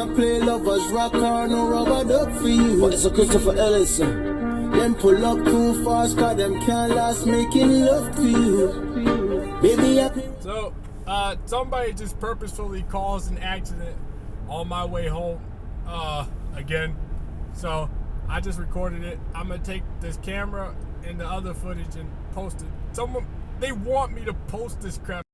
can't play lovers rock or no rubber duck for you. But it's a Christopher Ellison. Them pull up too fast, cause them can't last making love to you. Baby, So, somebody just purposefully caused an accident on my way home, again. So, I just recorded it. I'm gonna take this camera and the other footage and post it. They want me to post this crap.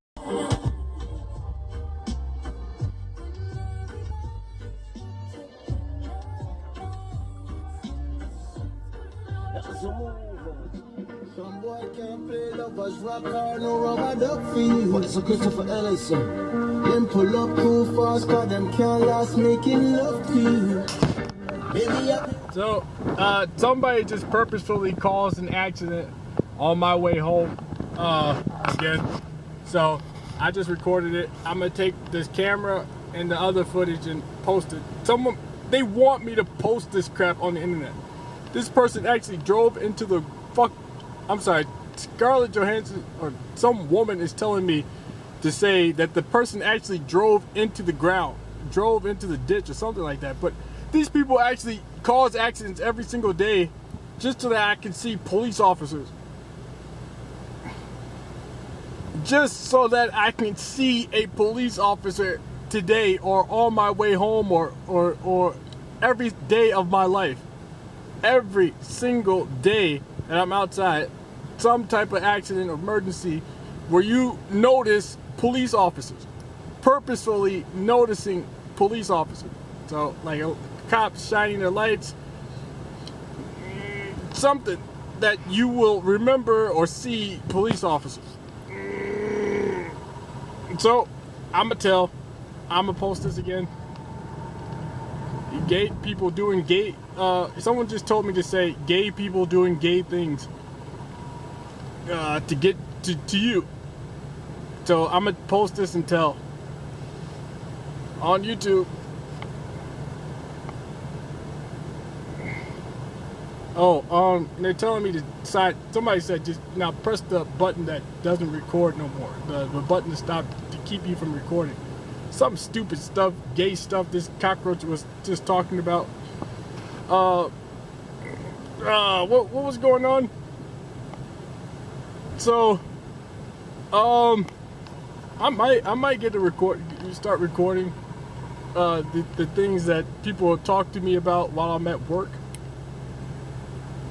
Some boy can't play lovers rock or no rubber duck for you. But it's a Christopher Ellison. Them pull up too fast, cause them can't last making love to you. Baby, So, somebody just purposefully caused an accident on my way home, again. So, I just recorded it. I'm gonna take this camera and the other footage and post it. They want me to post this crap on the internet. This person actually drove into the Scarlett Johansson or some woman is telling me to say that the person actually drove into the ground, drove into the ditch or something like that. But these people actually cause accidents every single day just so that I can see police officers. Just so that I can see a police officer today or on my way home or every day of my life. Every single day that I'm outside, some type of accident or emergency where you notice police officers, purposefully noticing police officers. So like cops shining their lights, something that you will remember or see police officers. So I'm gonna post this again. Gay people doing gay, someone just told me to say gay people doing gay things to get to you. So I'm gonna post this and tell on YouTube. They're telling me to decide. Somebody said just now press the button that doesn't record no more. The button to stop, to keep you from recording. Some stupid stuff, gay stuff this cockroach was just talking about. What was going on? So, I might get to start recording the things that people talk to me about while I'm at work,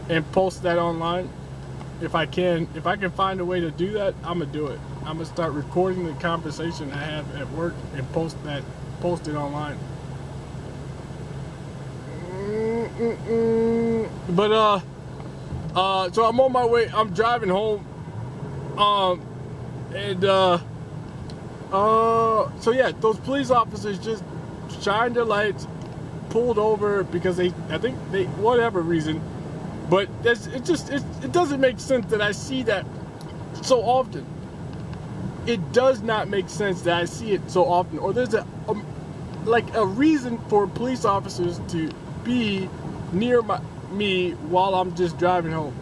and post that online. If I can find a way to do that, I'm gonna do it. I'm gonna start recording the conversation I have at work and post it online. But so I'm on my way. I'm driving home. So yeah, those police officers just shined their lights, pulled over because whatever reason. But it doesn't make sense that I see that so often. It does not make sense that I see it so often. Or there's a reason for police officers to be near me while I'm just driving home.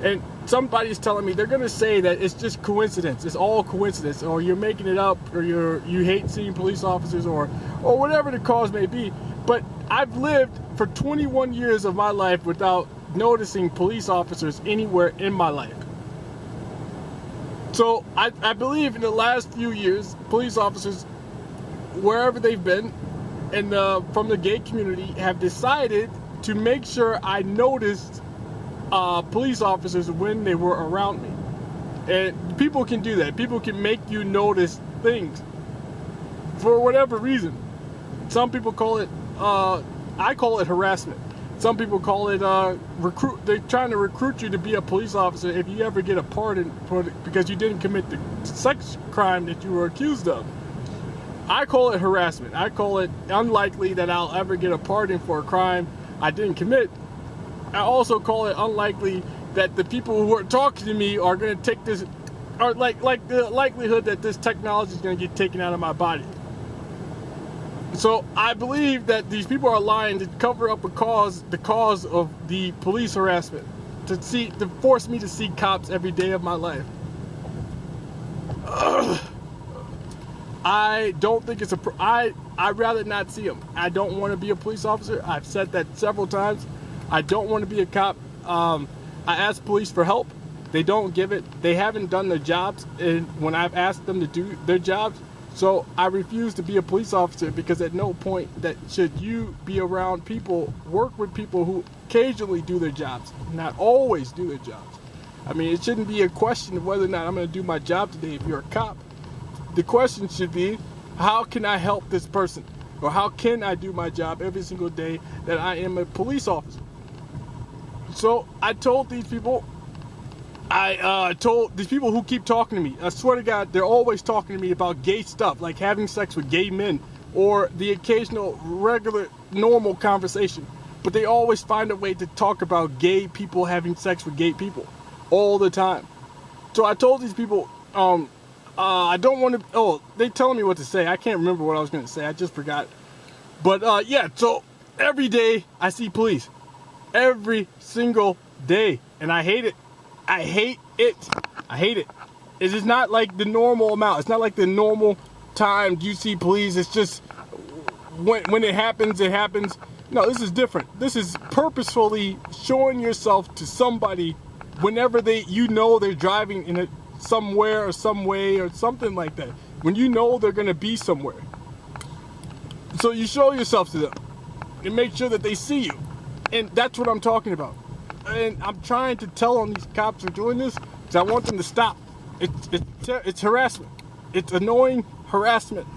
And somebody's telling me they're gonna say that it's just coincidence. It's all coincidence, or you're making it up, or you hate seeing police officers, or whatever the cause may be. But I've lived for 21 years of my life without noticing police officers anywhere in my life. So I believe in the last few years, police officers, wherever they've been, and from the gay community, have decided to make sure I noticed police officers when they were around me. And people can do that. People can make you notice things for whatever reason. Some people call it, I call it harassment. Some people call it they're trying to recruit you to be a police officer if you ever get a pardon because you didn't commit the sex crime that you were accused of. I call it harassment. I call it unlikely that I'll ever get a pardon for a crime I didn't commit. I also call it unlikely that the people who are talking to me are going to take this, or like the likelihood that this technology is going to get taken out of my body. So I believe that these people are lying to cover up the cause of the police harassment, to force me to see cops every day of my life. I don't think it's I'd rather not see them. I don't want to be a police officer. I've said that several times. I don't want to be a cop. I ask police for help. They don't give it. They haven't done their jobs, and when I've asked them to do their jobs, so I refuse to be a police officer, because at no point that should you be around people, work with people who occasionally do their jobs, not always do their jobs. I mean, it shouldn't be a question of whether or not I'm going to do my job today if you're a cop. The question should be, how can I help this person? Or how can I do my job every single day that I am a police officer? So I told these people, I told these people who keep talking to me, I swear to God, they're always talking to me about gay stuff, like having sex with gay men, or the occasional regular, normal conversation. But they always find a way to talk about gay people having sex with gay people all the time. So I told these people, I don't want to, they telling me what to say. I can't remember what I was going to say. I just forgot. But yeah, so every day I see police. Every single day. And I hate it. I hate it. I hate it. It is not like the normal amount. It's not like the normal time you see police. It's just when it happens, it happens. No, this is different. This is purposefully showing yourself to somebody whenever they're driving in somewhere or some way or something like that. When you know they're going to be somewhere. So you show yourself to them and make sure that they see you. And that's what I'm talking about. And I'm trying to tell them these cops are doing this because I want them to stop. It's harassment. It's annoying harassment.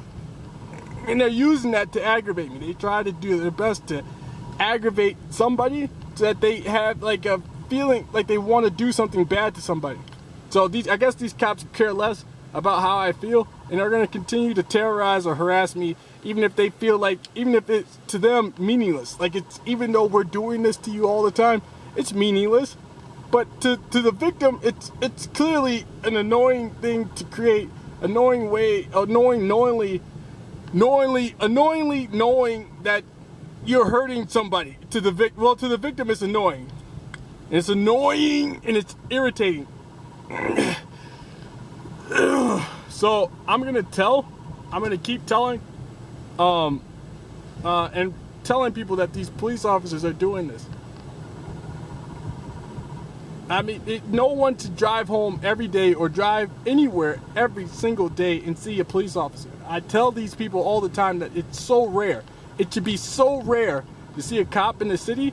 And they're using that to aggravate me. They try to do their best to aggravate somebody so that they have like a feeling like they want to do something bad to somebody. So I guess these cops care less about how I feel, and they're going to continue to terrorize or harass me, even if they feel like, even if it's to them meaningless. Like, it's, even though we're doing this to you all the time, it's meaningless. But to the victim, it's clearly an annoying thing to create, annoyingly knowing that you're hurting somebody. To the victim, it's annoying. It's annoying and it's irritating. So I'm gonna keep telling, and telling people that these police officers are doing this. I mean, no one to drive home every day or drive anywhere every single day and see a police officer. I tell these people all the time that it's so rare. It should be so rare to see a cop in the city.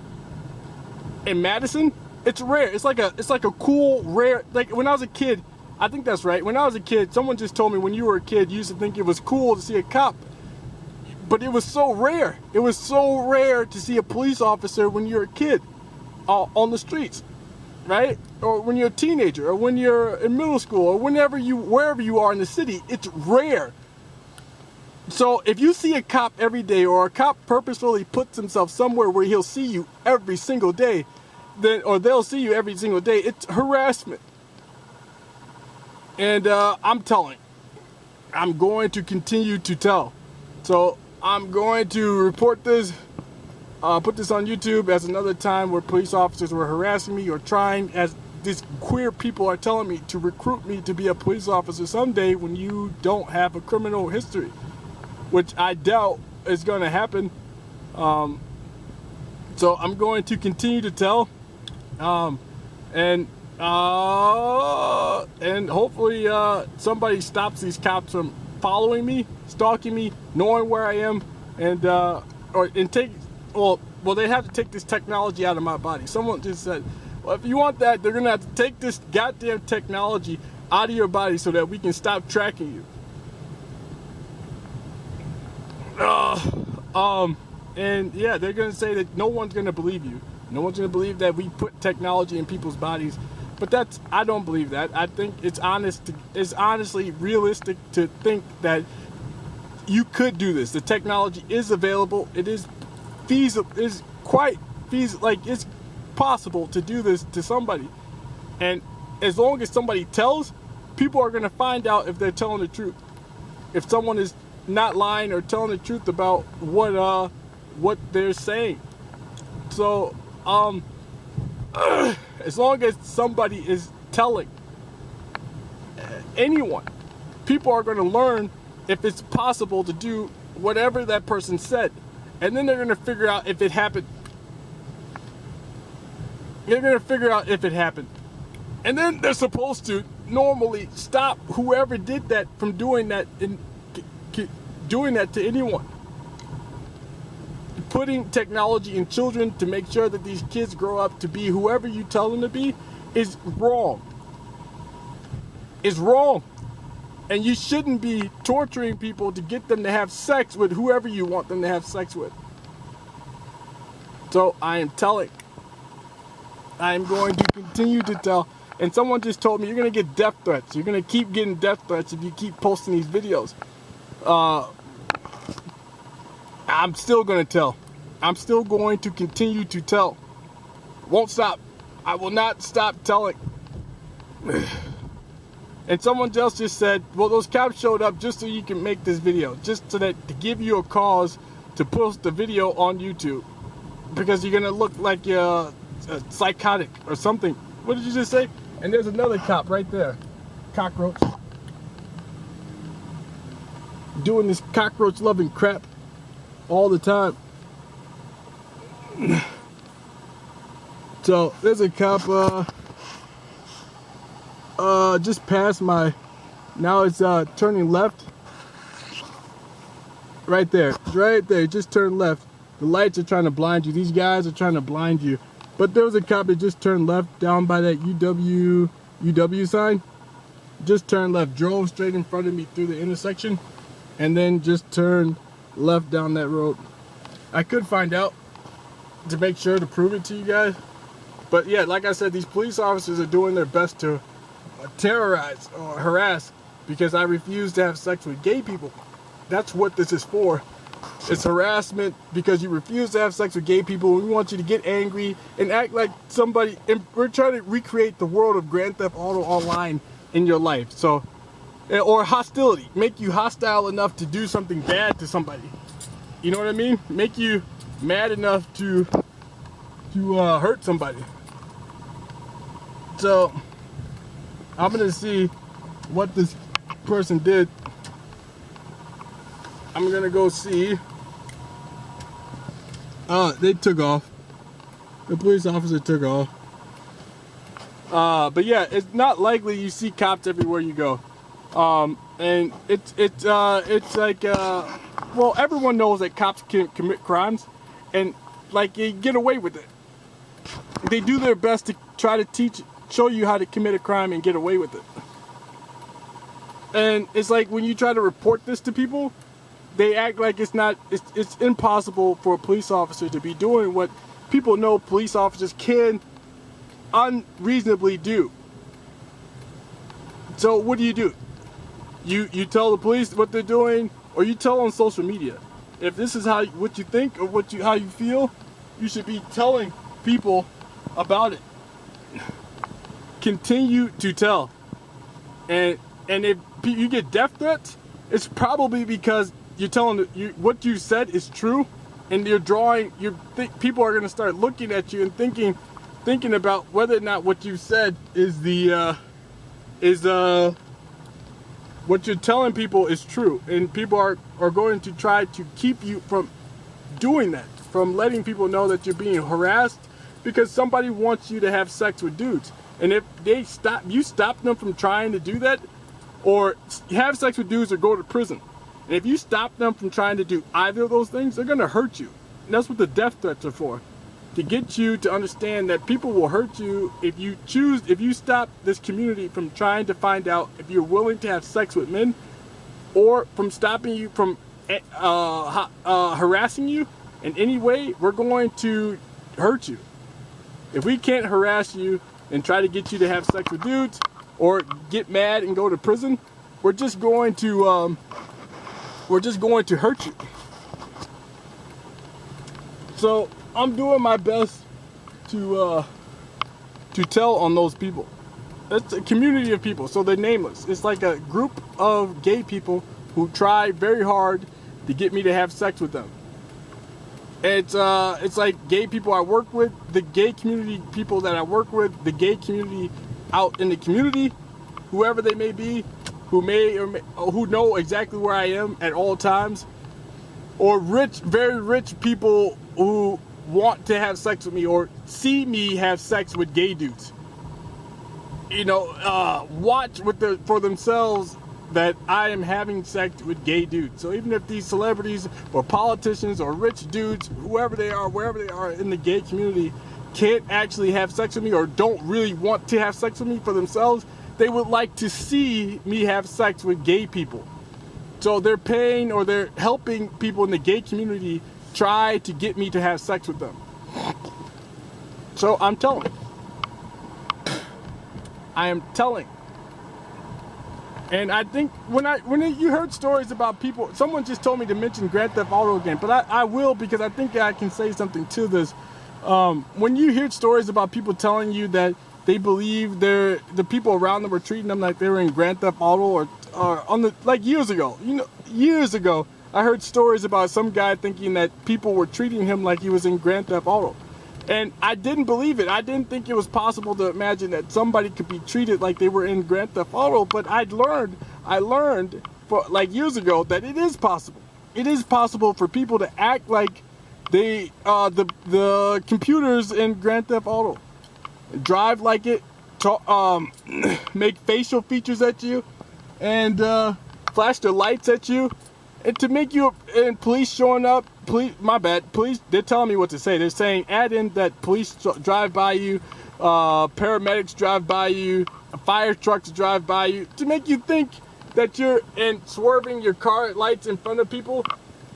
In Madison, it's rare. It's like a cool, rare, like when I was a kid, I think that's right. When I was a kid, someone just told me when you were a kid, you used to think it was cool to see a cop. But it was so rare. It was so rare to see a police officer when you're a kid on the streets, right? Or when you're a teenager, or when you're in middle school, or wherever you are in the city, it's rare. So if you see a cop every day, or a cop purposefully puts himself somewhere where he'll see you every single day, or they'll see you every single day, it's harassment. And I'm telling. I'm going to continue to tell. So I'm going to report this, put this on YouTube as another time where police officers were harassing me or trying, as these queer people are telling me, to recruit me to be a police officer someday when you don't have a criminal history, which I doubt is going to happen. So I'm going to continue to tell, and hopefully somebody stops these cops from following me, stalking me, knowing where I am, and they have to take this technology out of my body. Someone just said, well, if you want that, they're gonna have to take this goddamn technology out of your body so that we can stop tracking you. And yeah, they're gonna say that no one's gonna believe you. No one's gonna believe that we put technology in people's bodies. But I don't believe that. I think it's honestly realistic to think that you could do this. The technology is available. It is feasible. It's quite feasible. Like, it's possible to do this to somebody. And as long as somebody tells, people are going to find out if they're telling the truth. If someone is not lying or telling the truth about what they're saying. So, as long as somebody is telling anyone, people are going to learn if it's possible to do whatever that person said. And then they're going to figure out if it happened. They're going to figure out if it happened. And then they're supposed to normally stop whoever did that from doing that to anyone. Putting technology in children to make sure that these kids grow up to be whoever you tell them to be is wrong. It's wrong. And you shouldn't be torturing people to get them to have sex with whoever you want them to have sex with. So I am telling. I am going to continue to tell. And someone just told me you're going to get death threats. You're going to keep getting death threats if you keep posting these videos. I'm still going to tell. I'm still going to continue to tell. Won't stop. I will not stop telling. And someone else just said, well, those cops showed up just so you can make this video. Just so that to give you a cause to post the video on YouTube. Because you're going to look like you're psychotic or something. What did you just say? And there's another cop right there. Cockroach. Doing this cockroach loving crap all the time. So there's a cop just past my, now it's turning left. Right there, just turn left. The lights are trying to blind you. These guys are trying to blind you. But there was a cop that just turned left down by that UW sign. Just turned left, drove straight in front of me through the intersection, and then just turned left down that road. I could find out to make sure to prove it to you guys. But yeah, like I said, these police officers are doing their best to terrorize or harass because I refuse to have sex with gay people. That's what this is for. It's harassment because you refuse to have sex with gay people. We want you to get angry and act like somebody. And we're trying to recreate the world of Grand Theft Auto Online in your life. So, or hostility. Make you hostile enough to do something bad to somebody. You know what I mean? Make you mad enough to hurt somebody. So, I'm gonna see what this person did. I'm gonna go see. They took off. The police officer took off. But yeah, it's not likely you see cops everywhere you go. And it's like well, everyone knows that cops can commit crimes, and like you get away with it. They do their best to try to show you how to commit a crime and get away with it. And it's like when you try to report this to people, they act like it's impossible for a police officer to be doing what people know police officers can unreasonably do. So what do? You tell the police what they're doing, or you tell on social media. If this is what you think or how you feel, you should be telling people about it. Continue to tell. And if you get death threats, it's probably because you're telling what you said is true, and you're drawing. People are going to start looking at you and thinking about whether or not what you said is what you're telling people is true, and people are going to try to keep you from doing that, from letting people know that you're being harassed because somebody wants you to have sex with dudes. And if you stop them from trying to do that, or have sex with dudes or go to prison. And if you stop them from trying to do either of those things, they're going to hurt you. And that's what the death threats are for. To get you to understand that people will hurt you if you stop this community from trying to find out if you're willing to have sex with men, or from stopping you from harassing you in any way. We're going to hurt you. If we can't harass you and try to get you to have sex with dudes, or get mad and go to prison, we're just going to hurt you. So I'm doing my best to tell on those people. It's a community of people, so they're nameless. It's like a group of gay people who try very hard to get me to have sex with them. It's like gay people I work with, the gay community people that I work with, the gay community out in the community, whoever they may be, who who know exactly where I am at all times, or rich, very rich people who want to have sex with me or see me have sex with gay dudes. Watch for themselves that I am having sex with gay dudes. So even if these celebrities or politicians or rich dudes, whoever they are, wherever they are in the gay community, can't actually have sex with me or don't really want to have sex with me for themselves, they would like to see me have sex with gay people. So they're paying or they're helping people in the gay community try to get me to have sex with them. So I'm telling. I am telling. And I think when you heard stories about people, someone just told me to mention Grand Theft Auto again, but I will, because I think I can say something to this. When you hear stories about people telling you that they believe the people around them were treating them like they were in Grand Theft Auto or years ago, I heard stories about some guy thinking that people were treating him like he was in Grand Theft Auto. And I didn't believe it. I didn't think it was possible to imagine that somebody could be treated like they were in Grand Theft Auto, but I learned for years ago that it is possible. It is possible for people to act like they the computers in Grand Theft Auto, drive like it, make facial features at you, and flash their lights at you, and to make you, and police showing up. Police, they're telling me what to say. They're saying add in that police drive by you, paramedics drive by you, fire trucks drive by you, to make you think that you're swerving your car lights in front of people,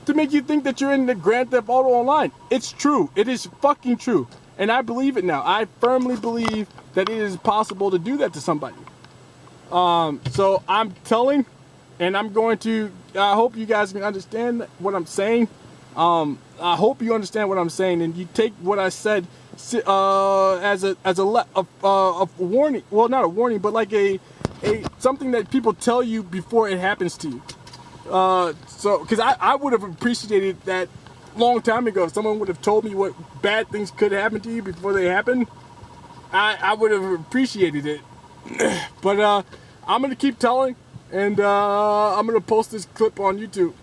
to make you think that you're in the Grand Theft Auto Online. It's true. It is fucking true. And I believe it now. I firmly believe that it is possible to do that to somebody. So I'm telling, and I'm going to, I hope you guys can understand what I'm saying. I hope you understand what I'm saying, and you take what I said as a warning. Well, not a warning, but like a something that people tell you before it happens to you. So, because I would have appreciated that long time ago. If someone would have told me what bad things could happen to you before they happen, I would have appreciated it. But I'm gonna keep telling, and I'm gonna post this clip on YouTube.